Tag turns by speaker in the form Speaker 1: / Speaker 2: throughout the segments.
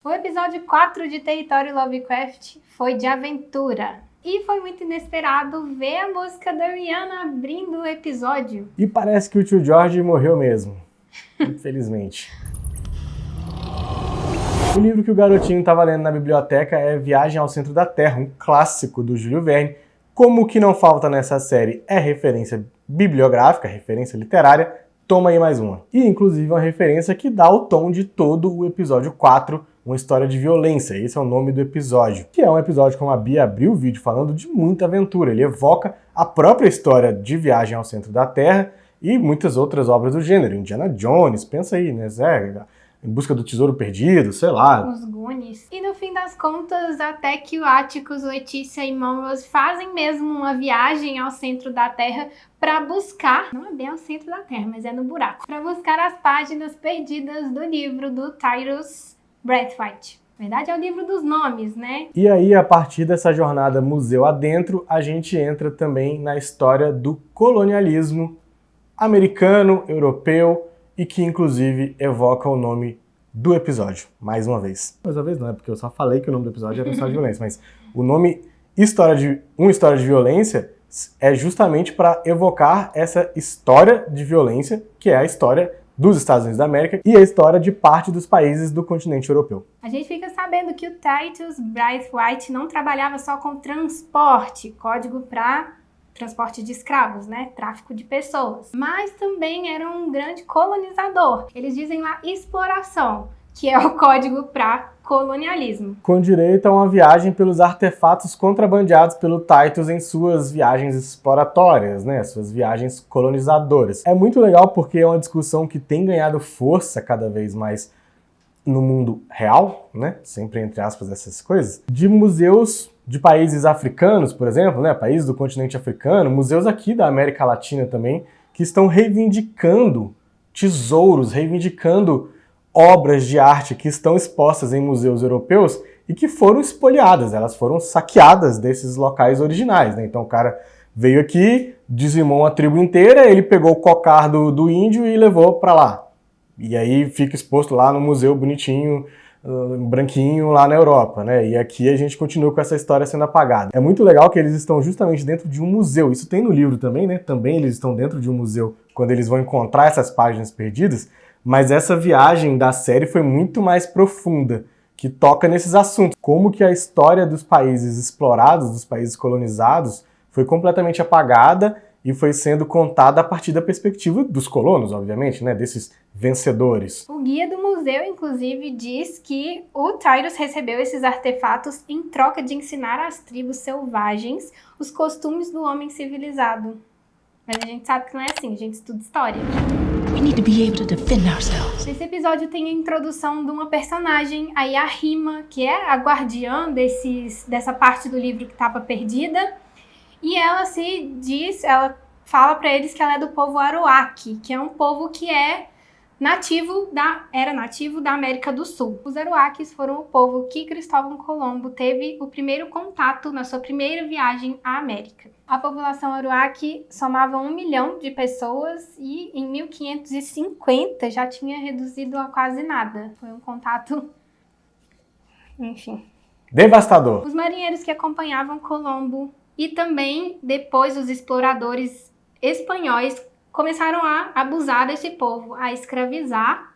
Speaker 1: O episódio 4 de Território Lovecraft foi de aventura. E foi muito inesperado ver a música da Rihanna abrindo o episódio.
Speaker 2: E parece que o tio George morreu mesmo. Infelizmente. O livro que o garotinho estava lendo na biblioteca é Viagem ao Centro da Terra, um clássico do Júlio Verne. Como o que não falta nessa série é referência bibliográfica, referência literária, toma aí mais uma. E inclusive uma referência que dá o tom de todo o episódio 4, uma história de violência. Esse é o nome do episódio. Que é um episódio, como a Bia abriu o vídeo falando, de muita aventura. Ele evoca a própria história de Viagem ao Centro da Terra e muitas outras obras do gênero. Indiana Jones, pensa aí, né? Em Busca do Tesouro Perdido, sei lá.
Speaker 1: Os Goonies. E no fim das contas, até que o Atticus, Letícia e Monrose fazem mesmo uma viagem ao centro da Terra para buscar, não é bem ao centro da Terra, mas é no buraco, para buscar as páginas perdidas do livro do Tyrus Braithwaite. Na verdade, é o livro dos nomes, né?
Speaker 2: E aí, a partir dessa jornada museu adentro, a gente entra também na história do colonialismo americano, europeu, e que inclusive evoca o nome do episódio, mais uma vez. Mais uma vez não, é porque eu só falei que o nome do episódio era História de Violência, mas o nome Uma História de Violência é justamente para evocar essa história de violência, que é a história dos Estados Unidos da América e a história de parte dos países do continente europeu.
Speaker 1: A gente fica sabendo que o Titus Braithwaite não trabalhava só com transporte, código para transporte de escravos, né? Tráfico de pessoas. Mas também era um grande colonizador. Eles dizem lá exploração, que é o código para colonialismo.
Speaker 2: Com direito a uma viagem pelos artefatos contrabandeados pelo Titus em suas viagens exploratórias, né? Suas viagens colonizadoras. É muito legal porque é uma discussão que tem ganhado força cada vez mais no mundo real, né? Sempre entre aspas essas coisas, de museus de países africanos, por exemplo, né? Países do continente africano, museus aqui da América Latina também, que estão reivindicando tesouros, reivindicando obras de arte que estão expostas em museus europeus e que foram espoliadas, elas foram saqueadas desses locais originais, né? Então o cara veio aqui, dizimou uma tribo inteira, ele pegou o cocar do índio e levou para lá. E aí fica exposto lá no museu bonitinho, branquinho lá na Europa, né? E aqui a gente continua com essa história sendo apagada. É muito legal que eles estão justamente dentro de um museu. Isso tem no livro também, né? Também eles estão dentro de um museu quando eles vão encontrar essas páginas perdidas. Mas essa viagem da série foi muito mais profunda, que toca nesses assuntos. Como que a história dos países explorados, dos países colonizados, foi completamente apagada e foi sendo contada a partir da perspectiva dos colonos, obviamente, né? Desses vencedores.
Speaker 1: O guia do museu, inclusive, diz que o Tyrus recebeu esses artefatos em troca de ensinar às tribos selvagens os costumes do homem civilizado. Mas a gente sabe que não é assim, a gente estuda história.
Speaker 3: We need to be able to defend ourselves.
Speaker 1: Nesse episódio tem a introdução de uma personagem, a Yarima, que é a guardiã dessa parte do livro que estava perdida. E ela fala para eles que ela é do povo Arawak, que é um povo que era nativo da América do Sul. Os Arawakes foram o povo que Cristóvão Colombo teve o primeiro contato na sua primeira viagem à América. A população Arawak somava 1 milhão de pessoas e em 1550 já tinha reduzido a quase nada. Foi um contato, enfim,
Speaker 2: devastador.
Speaker 1: Os marinheiros que acompanhavam Colombo e também depois os exploradores espanhóis começaram a abusar desse povo, a escravizar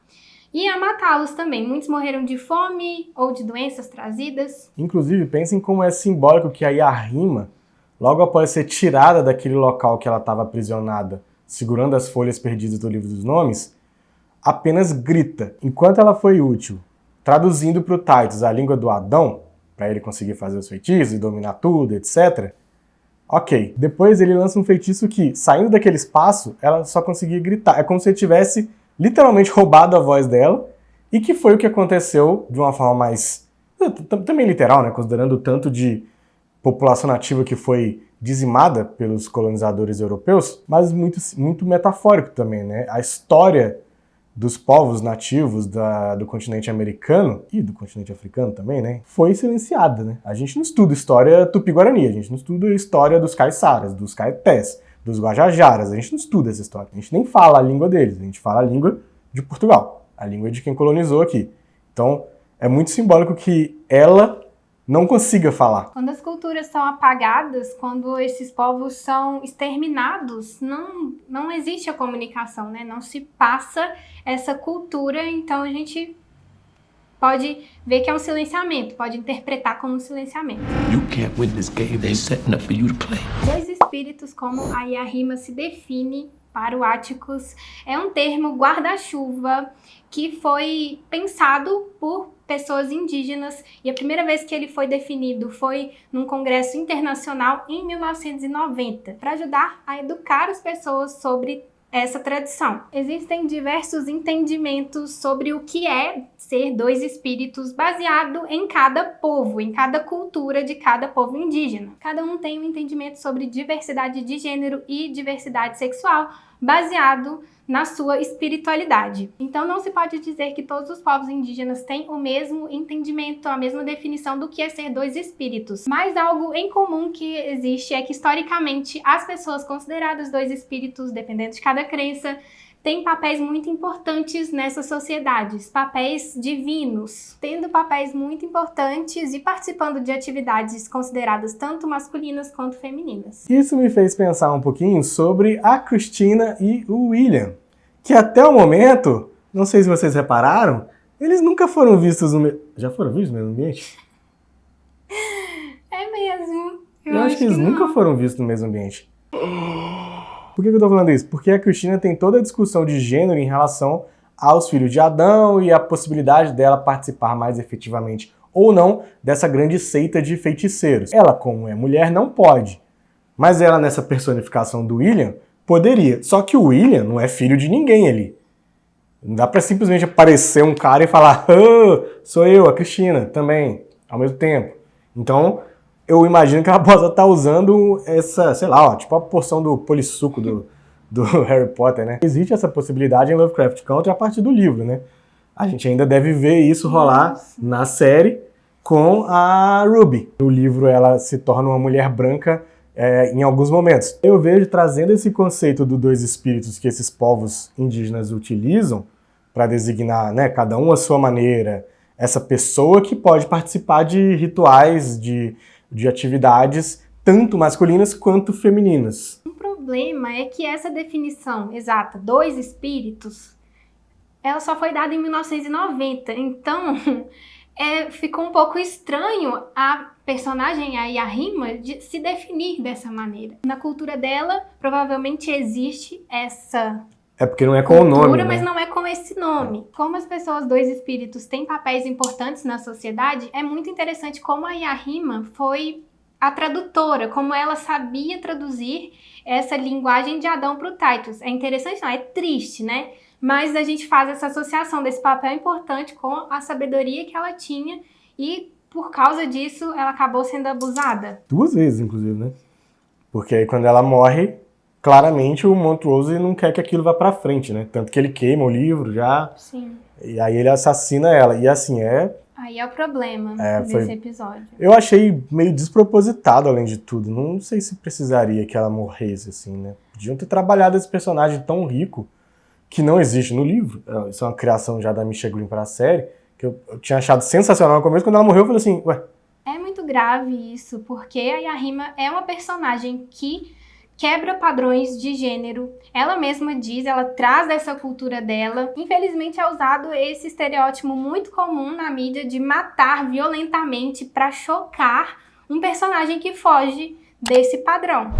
Speaker 1: e a matá-los também. Muitos morreram de fome ou de doenças trazidas.
Speaker 2: Inclusive, pensem como é simbólico que a Yarima, logo após ser tirada daquele local que ela estava aprisionada, segurando as folhas perdidas do livro dos nomes, apenas grita, enquanto ela foi útil, traduzindo para o Titus a língua do Adão, para ele conseguir fazer os feitiços e dominar tudo, etc. Ok, depois ele lança um feitiço que, saindo daquele espaço, ela só conseguia gritar. É como se ele tivesse literalmente roubado a voz dela, e que foi o que aconteceu de uma forma mais, também literal, né, considerando o tanto de população nativa que foi dizimada pelos colonizadores europeus, mas muito metafórico também, né? A história dos povos nativos do continente americano e do continente africano também, né, foi silenciada, né? A gente não estuda história tupi-guarani, a gente não estuda a história dos caiçaras, dos caetés, dos guajajaras, a gente não estuda essa história. A gente nem fala a língua deles, a gente fala a língua de Portugal, a língua de quem colonizou aqui. Então, é muito simbólico que ela não consiga falar.
Speaker 1: Quando as culturas são apagadas, quando esses povos são exterminados, não existe a comunicação, né? Não se passa essa cultura, então a gente pode ver que é um silenciamento, pode interpretar como um silenciamento.
Speaker 3: You can't win this game they're setting up for you to play.
Speaker 1: Dois espíritos, como a Yahima se define para o Atticus, é um termo guarda-chuva que foi pensado por pessoas indígenas, e a primeira vez que ele foi definido foi num congresso internacional em 1990, para ajudar a educar as pessoas sobre essa tradição. Existem diversos entendimentos sobre o que é ser dois espíritos baseado em cada povo, em cada cultura de cada povo indígena. Cada um tem um entendimento sobre diversidade de gênero e diversidade sexual baseado na sua espiritualidade. Então não se pode dizer que todos os povos indígenas têm o mesmo entendimento, a mesma definição do que é ser dois espíritos. Mas algo em comum que existe é que historicamente as pessoas consideradas dois espíritos, dependendo de cada crença, têm papéis muito importantes nessas sociedades, papéis divinos, tendo papéis muito importantes e participando de atividades consideradas tanto masculinas quanto femininas.
Speaker 2: Isso me fez pensar um pouquinho sobre a Christina e o William, que até o momento, não sei se vocês repararam, eles nunca foram vistos no mesmo... Já foram vistos no mesmo ambiente?
Speaker 1: É mesmo.
Speaker 2: Eu acho que eles nunca foram vistos no mesmo ambiente. Por que eu tô falando isso? Porque a Christina tem toda a discussão de gênero em relação aos filhos de Adão e a possibilidade dela participar mais efetivamente ou não dessa grande seita de feiticeiros. Ela, como é mulher, não pode. Mas ela, nessa personificação do William, poderia. Só que o William não é filho de ninguém ali. Não dá pra simplesmente aparecer um cara e falar sou eu, a Christina, também, ao mesmo tempo. Então, eu imagino que ela possa estar usando essa, sei lá, tipo a porção do polissuco do Harry Potter, né? Existe essa possibilidade em Lovecraft Country a partir do livro, né? A gente ainda deve ver isso rolar na série com a Ruby. No livro ela se torna uma mulher branca em alguns momentos. Eu vejo trazendo esse conceito dos dois espíritos que esses povos indígenas utilizam para designar, né, cada um à sua maneira, essa pessoa que pode participar de rituais, de atividades tanto masculinas quanto femininas.
Speaker 1: O problema é que essa definição exata, dois espíritos, ela só foi dada em 1990, então ficou um pouco estranho a personagem, a Yahima, de se definir dessa maneira. Na cultura dela, provavelmente existe essa...
Speaker 2: É porque não é com o nome, né?
Speaker 1: Mas não é com esse nome. Como as pessoas, dois espíritos, têm papéis importantes na sociedade, é muito interessante como a Yahima foi a tradutora, como ela sabia traduzir essa linguagem de Adão para o Titus. É interessante, não, é triste, né? Mas a gente faz essa associação desse papel importante com a sabedoria que ela tinha e, por causa disso, ela acabou sendo abusada.
Speaker 2: 2 vezes, inclusive, né? Porque aí quando ela morre, claramente o Montrose não quer que aquilo vá pra frente, né? Tanto que ele queima o livro já.
Speaker 1: Sim.
Speaker 2: E aí ele assassina ela. E assim,
Speaker 1: Aí é o problema desse episódio.
Speaker 2: Eu achei meio despropositado, além de tudo. Não sei se precisaria que ela morresse, assim, né? Podiam ter trabalhado esse personagem tão rico que não existe no livro. Isso é uma criação já da Misha Green para a série, que eu tinha achado sensacional no começo. Quando ela morreu, eu falei assim, ué.
Speaker 1: É muito grave isso, porque a Yahima é uma personagem que quebra padrões de gênero. Ela mesma diz, ela traz dessa cultura dela. Infelizmente é usado esse estereótipo muito comum na mídia de matar violentamente para chocar um personagem que foge desse padrão.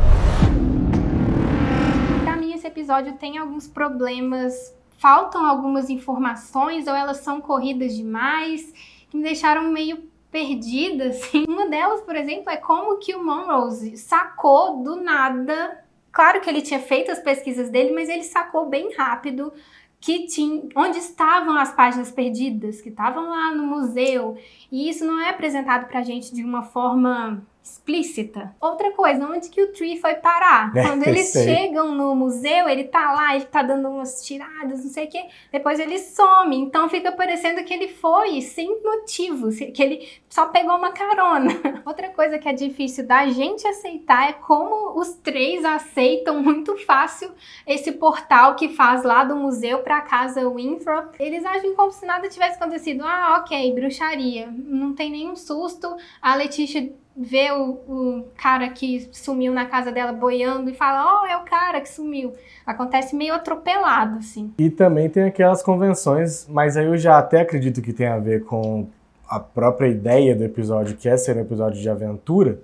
Speaker 1: Para mim esse episódio tem alguns problemas, faltam algumas informações ou elas são corridas demais, que me deixaram meio perdida, assim. Uma delas, por exemplo, é como que o Montrose sacou do nada. Claro que ele tinha feito as pesquisas dele, mas ele sacou bem rápido que onde estavam as páginas perdidas, que estavam lá no museu. E isso não é apresentado pra gente de uma forma explícita. Outra coisa, onde que o Tree foi parar? Quando eles chegam no museu, ele tá lá, ele tá dando umas tiradas, não sei o quê, depois ele some, então fica parecendo que ele foi sem motivo, que ele só pegou uma carona. Outra coisa que é difícil da gente aceitar é como os três aceitam muito fácil esse portal que faz lá do museu pra casa Winthrop. Eles agem como se nada tivesse acontecido. Ah, ok, bruxaria, não tem nenhum susto, a Letícia vê o cara que sumiu na casa dela boiando e fala, oh, é o cara que sumiu. Acontece meio atropelado, assim.
Speaker 2: E também tem aquelas convenções, mas aí eu já até acredito que tem a ver com a própria ideia do episódio, que é ser um episódio de aventura,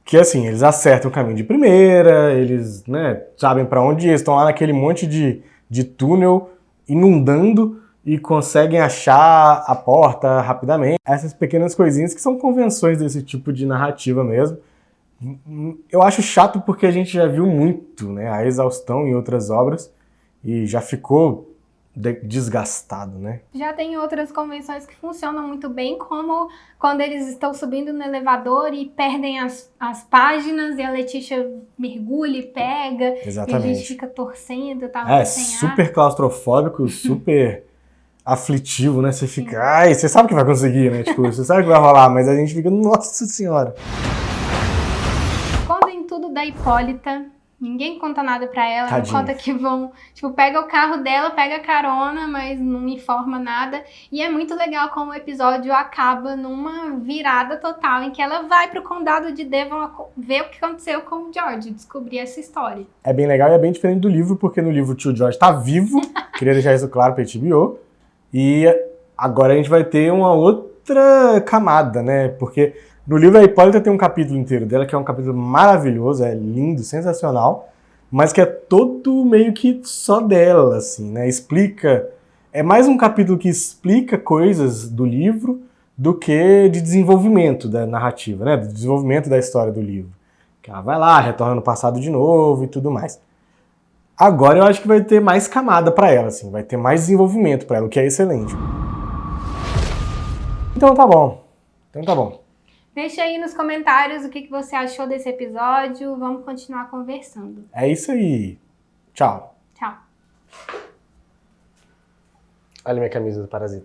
Speaker 2: que assim, eles acertam o caminho de primeira, eles, né, sabem pra onde ir, estão lá naquele monte de túnel inundando, e conseguem achar a porta rapidamente. Essas pequenas coisinhas que são convenções desse tipo de narrativa mesmo. Eu acho chato porque a gente já viu muito, né, a exaustão em outras obras e já ficou desgastado, né?
Speaker 1: Já tem outras convenções que funcionam muito bem, como quando eles estão subindo no elevador e perdem as páginas e a Letícia mergulha e pega.
Speaker 2: Exatamente.
Speaker 1: E a gente fica torcendo, tá?
Speaker 2: É, super claustrofóbico, super aflitivo, né? Você fica, ai, você sabe que vai conseguir, né? Tipo, você sabe que vai rolar, mas a gente fica, nossa senhora.
Speaker 1: Quando em tudo da Hipólita, ninguém conta nada pra ela,
Speaker 2: Tadinha.
Speaker 1: não conta que vão, tipo, pega o carro dela, pega a carona, mas não informa nada. E é muito legal como o episódio acaba numa virada total, em que ela vai pro condado de Devon ver o que aconteceu com o George, descobrir essa história.
Speaker 2: É bem legal e é bem diferente do livro, porque no livro o tio George tá vivo, queria deixar isso claro pra HBO, e agora a gente vai ter uma outra camada, né? Porque no livro a Hipólita tem um capítulo inteiro dela, que é um capítulo maravilhoso, é lindo, sensacional, mas que é todo meio que só dela, assim, né? Explica... É mais um capítulo que explica coisas do livro do que de desenvolvimento da narrativa, né? Do desenvolvimento da história do livro. Que ela vai lá, retorna no passado de novo e tudo mais. Agora eu acho que vai ter mais camada pra ela, assim, vai ter mais desenvolvimento pra ela, o que é excelente. Então tá bom.
Speaker 1: Deixa aí nos comentários o que você achou desse episódio, vamos continuar conversando.
Speaker 2: É isso aí. Tchau.
Speaker 1: Tchau.
Speaker 2: Olha minha camisa do Parasita.